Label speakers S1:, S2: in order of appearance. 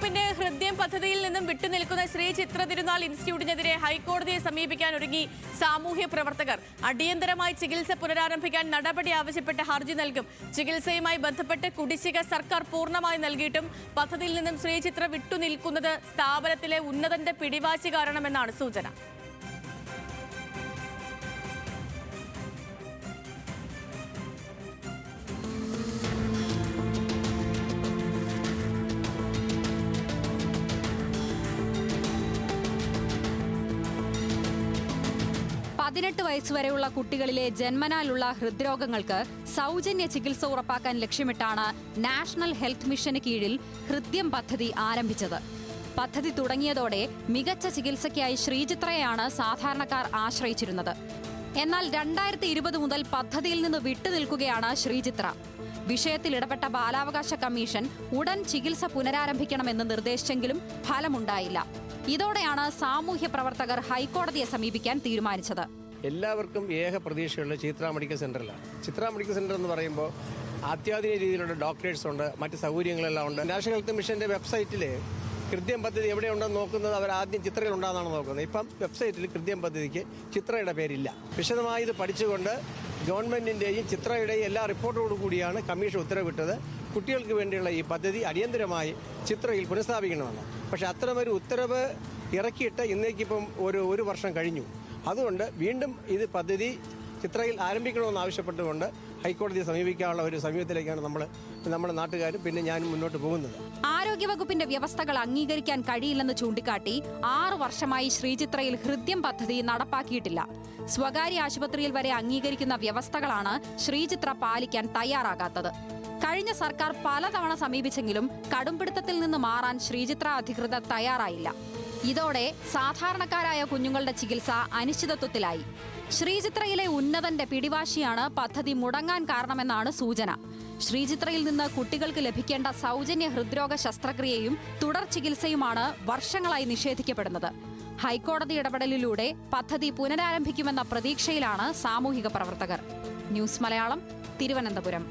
S1: ആരോഗ്യവകുപ്പിന്റെ ഹൃദയം പദ്ധതിയിൽ നിന്നും വിട്ടുനിൽക്കുന്ന ശ്രീ ചിത്ര തിരുനാൾ ഇൻസ്റ്റിറ്റ്യൂട്ടിനെതിരെ ഹൈക്കോടതിയെ സമീപിക്കാൻ ഒരുങ്ങി സാമൂഹ്യ പ്രവർത്തകർ. അടിയന്തരമായി ചികിത്സ പുനരാരംഭിക്കാൻ നടപടി ആവശ്യപ്പെട്ട് ഹർജി നൽകും. ചികിത്സയുമായി ബന്ധപ്പെട്ട് കുടിശ്ശിക സർക്കാർ പൂർണ്ണമായി നൽകിയിട്ടും പദ്ധതിയിൽ നിന്നും ശ്രീ ചിത്ര വിട്ടുനിൽക്കുന്നത് സ്ഥാപനത്തിലെ ഉന്നതന്റെ പിടിവാശി കാരണമെന്നാണ് സൂചന.
S2: 18 വയസ്സുവരെയുള്ള കുട്ടികളിലെ ജന്മനാലുള്ള ഹൃദ്രോഗങ്ങൾക്ക് സൗജന്യ ചികിത്സ ഉറപ്പാക്കാൻ ലക്ഷ്യമിട്ടാണ് നാഷണൽ ഹെൽത്ത് മിഷന് കീഴിൽ ഹൃദ്യം പദ്ധതി ആരംഭിച്ചത്. പദ്ധതി തുടങ്ങിയതോടെ മികച്ച ചികിത്സയ്ക്കായി ശ്രീചിത്രയെയാണ് സാധാരണക്കാർ ആശ്രയിച്ചിരുന്നത്. എന്നാൽ 2020 മുതൽ പദ്ധതിയിൽ നിന്ന് വിട്ടുനിൽക്കുകയാണ് ശ്രീചിത്ര. വിഷയത്തിൽ ഇടപെട്ട ബാലാവകാശ കമ്മീഷൻ ഉടൻ ചികിത്സ പുനരാരംഭിക്കണമെന്ന് നിർദ്ദേശിച്ചെങ്കിലും ഫലമുണ്ടായില്ല. ഇതോടെയാണ് സാമൂഹ്യ പ്രവർത്തകർ ഹൈക്കോടതിയെ സമീപിക്കാൻ തീരുമാനിച്ചത്.
S3: എല്ലാവർക്കും ഏക പ്രതീക്ഷയുള്ള ചിത്ര മെഡിക്കൽ സെന്ററിലാണ്. ചിത്ര മെഡിക്കൽ സെന്റർ എന്ന് പറയുമ്പോൾ അത്യാധുനിക രീതിയിലുള്ള ഡോക്ടേഴ്സ് ഉണ്ട്, മറ്റ് സൗകര്യങ്ങളെല്ലാം ഉണ്ട്. നാഷണൽ ഹെൽത്ത് മിഷന്റെ വെബ്സൈറ്റിൽ ഹൃദ്യം പദ്ധതി എവിടെയുണ്ടെന്ന് നോക്കുന്നത് അവർ ആദ്യം ചിത്രയിൽ ഉണ്ടാകുന്നതാണ് നോക്കുന്നത്. ഇപ്പം വെബ്സൈറ്റിൽ ഹൃദ്യം പദ്ധതിക്ക് ചിത്രയുടെ പേരില്ല. വിശദമായി ഇത് പഠിച്ചുകൊണ്ട് ഗവൺമെന്റിന്റെയും ചിത്രയുടെയും എല്ലാ റിപ്പോർട്ടോടു കൂടിയാണ് കമ്മീഷൻ ഉത്തരവിട്ടത്. കുട്ടികൾക്ക് വേണ്ടിയുള്ള ഈ പദ്ധതി അടിയന്തരമായി ചിത്രയിൽ പുനഃസ്ഥാപിക്കണമെന്ന്. പക്ഷെ അത്തരമൊരു ഉത്തരവ് ഇറക്കിയിട്ട് ഇന്നേക്കിപ്പം ഒരു വർഷം കഴിഞ്ഞു. അതുകൊണ്ട് വീണ്ടും ഇത് പദ്ധതി ചിത്രയിൽ ആരംഭിക്കണമെന്ന് ആവശ്യപ്പെട്ടുകൊണ്ട് ഹൈക്കോടതിയെ സമീപിക്കാനുള്ള ഒരു സമീപത്തിലേക്കാണ് നമ്മുടെ നാട്ടുകാരും പിന്നെ ഞാനും മുന്നോട്ട് പോകുന്നത്.
S2: ആരോഗ്യവകുപ്പിന്റെ വ്യവസ്ഥകൾ അംഗീകരിക്കാൻ കഴിയില്ലെന്ന് ചൂണ്ടിക്കാട്ടി 6 വർഷമായി ശ്രീചിത്രയിൽ ഹൃദ്യം പദ്ധതി നടപ്പാക്കിയിട്ടില്ല. സ്വകാര്യ ആശുപത്രിയിൽ വരെ അംഗീകരിക്കുന്ന വ്യവസ്ഥകളാണ് ശ്രീചിത്ര പാലിക്കാൻ തയ്യാറാകാത്തത്. കഴിഞ്ഞ സർക്കാർ പലതവണ സമീപിച്ചെങ്കിലും കടുംപിടുത്തത്തിൽ നിന്ന് മാറാൻ ശ്രീചിത്ര അധികൃതർ തയ്യാറായില്ല. ഇതോടെ സാധാരണക്കാരായ കുഞ്ഞുങ്ങളുടെ ചികിത്സ അനിശ്ചിതത്വത്തിലായി. ശ്രീചിത്രയിലെ ഉന്നതന്റെ പിടിവാശിയാണ് പദ്ധതി മുടങ്ങാൻ കാരണമെന്നാണ് സൂചന. ശ്രീചിത്രയിൽ നിന്ന് കുട്ടികൾക്ക് ലഭിക്കേണ്ട സൗജന്യ ഹൃദ്രോഗ ശസ്ത്രക്രിയയും തുടർ ചികിത്സയുമാണ് വർഷങ്ങളായി നിഷേധിക്കപ്പെടുന്നത്. ഹൈക്കോടതി ഇടപെടലിലൂടെ പദ്ധതി പുനരാരംഭിക്കുമെന്ന പ്രതീക്ഷയിലാണ് സാമൂഹിക പ്രവർത്തകർ. ന്യൂസ് മലയാളം, തിരുവനന്തപുരം.